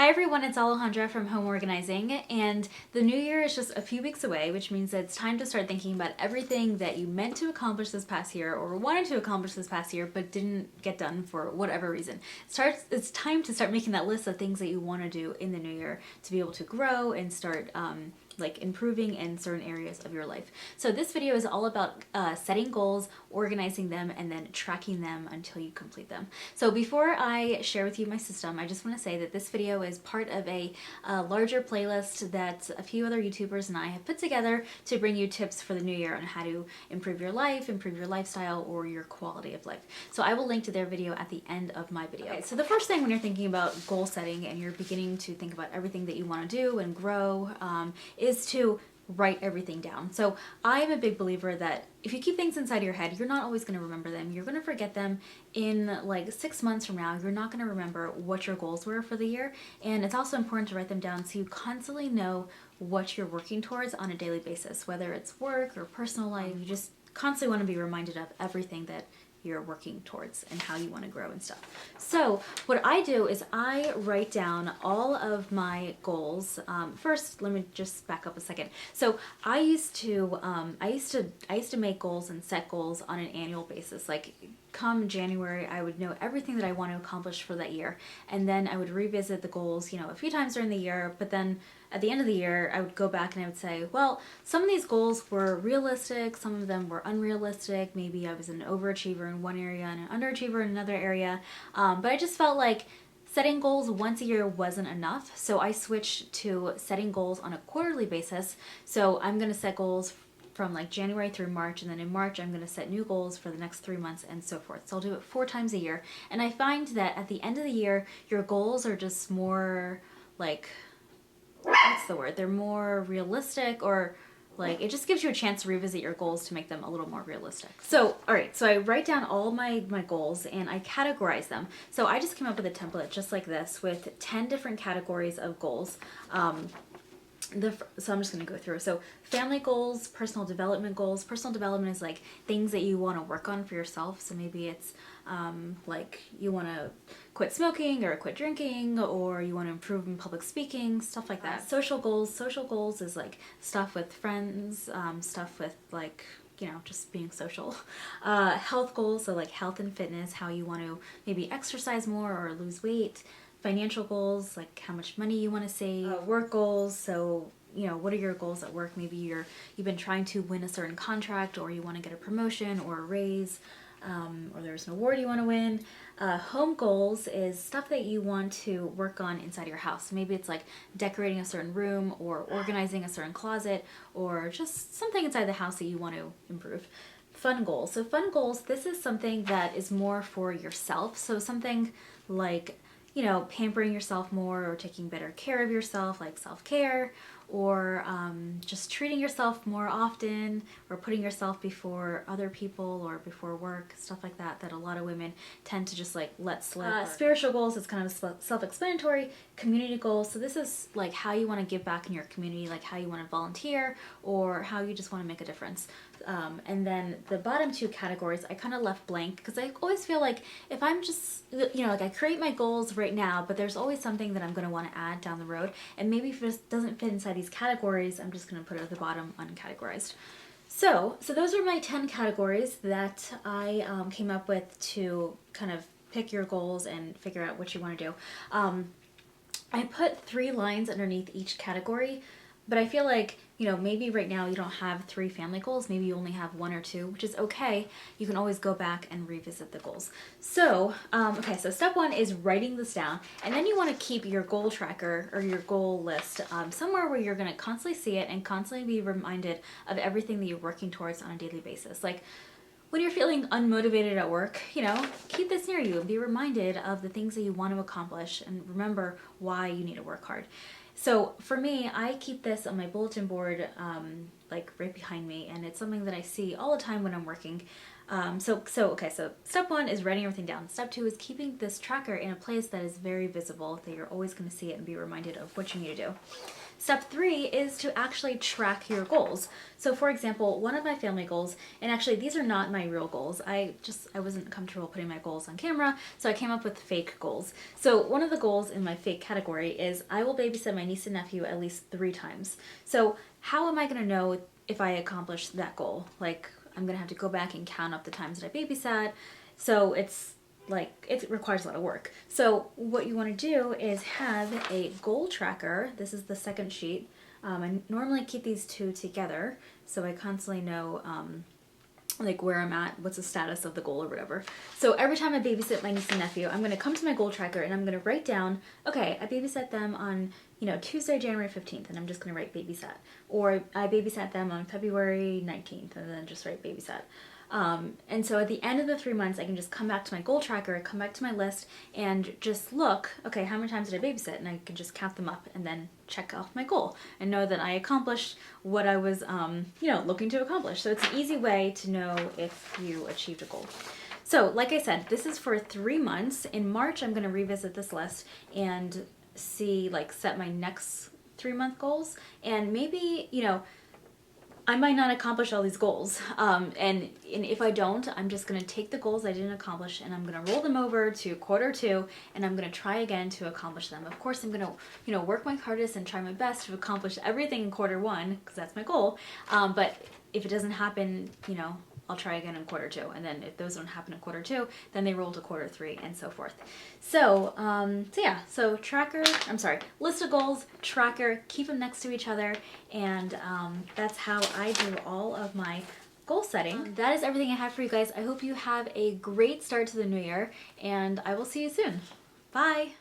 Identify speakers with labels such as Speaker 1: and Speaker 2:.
Speaker 1: Hi everyone, it's Alejandra from Home Organizing, and the new year is just a few weeks away, which means that it's time to start thinking about everything that you meant to accomplish this past year or wanted to accomplish this past year but didn't get done for whatever reason. It's time to start making that list of things that you want to do in the new year to be able to grow and start like improving in certain areas of your life. So this video is all about setting goals, organizing them, and then tracking them until you complete them. So before I share with you my system, I just want to say that this video is part of a larger playlist that a few other YouTubers and I have put together to bring you tips for the new year on how to improve your life, improve your lifestyle, or your quality of life. So I will link to their video at the end of my video. Okay, so the first thing when you're thinking about goal setting and you're beginning to think about everything that you want to do and grow is to write everything down. So I'm a big believer that if you keep things inside your head, you're not always going to remember them. You're going to forget them in like 6 months from now. You're not going to remember what your goals were for the year. And it's also important to write them down so you constantly know what you're working towards on a daily basis, whether it's work or personal life. You just constantly want to be reminded of everything that you're working towards and how you want to grow and stuff. So what I do is I write down all of my goals. First, let me just back up a second. So I used to make goals and set goals on an annual basis. Like come January, I would know everything that I want to accomplish for that year, and then I would revisit the goals, a few times during the year. But then at the end of the year, I would go back and I would say, well, some of these goals were realistic, some of them were unrealistic. Maybe I was an overachiever in one area and an underachiever in another area. But I just felt like setting goals once a year wasn't enough. So I switched to setting goals on a quarterly basis. So I'm going to set goals from like January through March, and then in March I'm going to set new goals for the next 3 months and so forth. So I'll do it 4 times a year. And I find that at the end of the year, your goals are just more like, what's the word? They're more realistic, or like it just gives you a chance to revisit your goals to make them a little more realistic. So, all right, so I write down all my goals and I categorize them. So I just came up with a template just like this with 10 different categories of goals. So I'm just going to go through. So family goals, personal development goals. Personal development is like things that you want to work on for yourself. So maybe it's like you want to quit smoking or quit drinking, or you want to improve in public speaking, stuff like that. Social goals is like stuff with friends, stuff with like, just being social. Health goals, so like health and fitness, how you want to maybe exercise more or lose weight. Financial goals, like how much money you want to save. Work goals, so what are your goals at work? Maybe you've been trying to win a certain contract, or you want to get a promotion or a raise, or there's an award you want to win. Home goals is stuff that you want to work on inside your house. Maybe it's like decorating a certain room or organizing a certain closet, or just something inside the house that you want to improve. Fun goals. So fun goals, this is something that is more for yourself. So something like pampering yourself more, or taking better care of yourself, like self-care, or just treating yourself more often, or putting yourself before other people or before work, stuff like that, that a lot of women tend to just like let slip. Spiritual goals is kind of self-explanatory. Community goals, so this is like how you want to give back in your community, like how you want to volunteer, or how you just want to make a difference. And then the bottom 2 categories I kind of left blank because I always feel like if I'm just, like I create my goals right now, but there's always something that I'm going to want to add down the road. And maybe if it doesn't fit inside these categories, I'm just going to put it at the bottom uncategorized. So those are my 10 categories that I came up with to kind of pick your goals and figure out what you want to do. I put 3 lines underneath each category, but I feel like, maybe right now you don't have 3 family goals. Maybe you only have 1 or 2, which is okay. You can always go back and revisit the goals. So, okay, so step 1 is writing this down. And then you want to keep your goal tracker or your goal list somewhere where you're going to constantly see it and constantly be reminded of everything that you're working towards on a daily basis. Like, when you're feeling unmotivated at work, keep this near you and be reminded of the things that you want to accomplish and remember why you need to work hard. So for me, I keep this on my bulletin board, like right behind me, and it's something that I see all the time when I'm working. So step one is writing everything down. Step two is keeping this tracker in a place that is very visible, that you're always going to see it and be reminded of what you need to do. Step three is to actually track your goals. So for example, one of my family goals, and actually these are not my real goals. I wasn't comfortable putting my goals on camera, so I came up with fake goals. So one of the goals in my fake category is I will babysit my niece and nephew at least 3 times. So how am I going to know if I accomplished that goal? Like, I'm going to have to go back and count up the times that I babysat. So it's like, it requires a lot of work. So what you want to do is have a goal tracker. This is the second sheet. I normally keep these two together, so I constantly know like where I'm at, what's the status of the goal or whatever. So every time I babysit my niece and nephew, I'm going to come to my goal tracker and I'm going to write down, okay, I babysat them on, Tuesday, January 15th, and I'm just going to write babysat. Or I babysat them on February 19th, and then just write babysat. And so at the end of the 3 months, I can just come back to my goal tracker, come back to my list, and just look, okay, how many times did I babysit? And I can just count them up and then check off my goal and know that I accomplished what I was, looking to accomplish. So it's an easy way to know if you achieved a goal. So like I said, this is for 3 months. In March, I'm going to revisit this list and set my next 3-month goals. And maybe, I might not accomplish all these goals. And if I don't, I'm just going to take the goals I didn't accomplish and I'm going to roll them over to quarter 2 and I'm going to try again to accomplish them. Of course, I'm going to, work my hardest and try my best to accomplish everything in quarter 1 because that's my goal. But if it doesn't happen, I'll try again in quarter 2. And then if those don't happen in quarter 2, then they roll to quarter 3 and so forth. So list of goals, tracker, keep them next to each other. And that's how I do all of my goal setting. That is everything I have for you guys. I hope you have a great start to the new year and I will see you soon. Bye.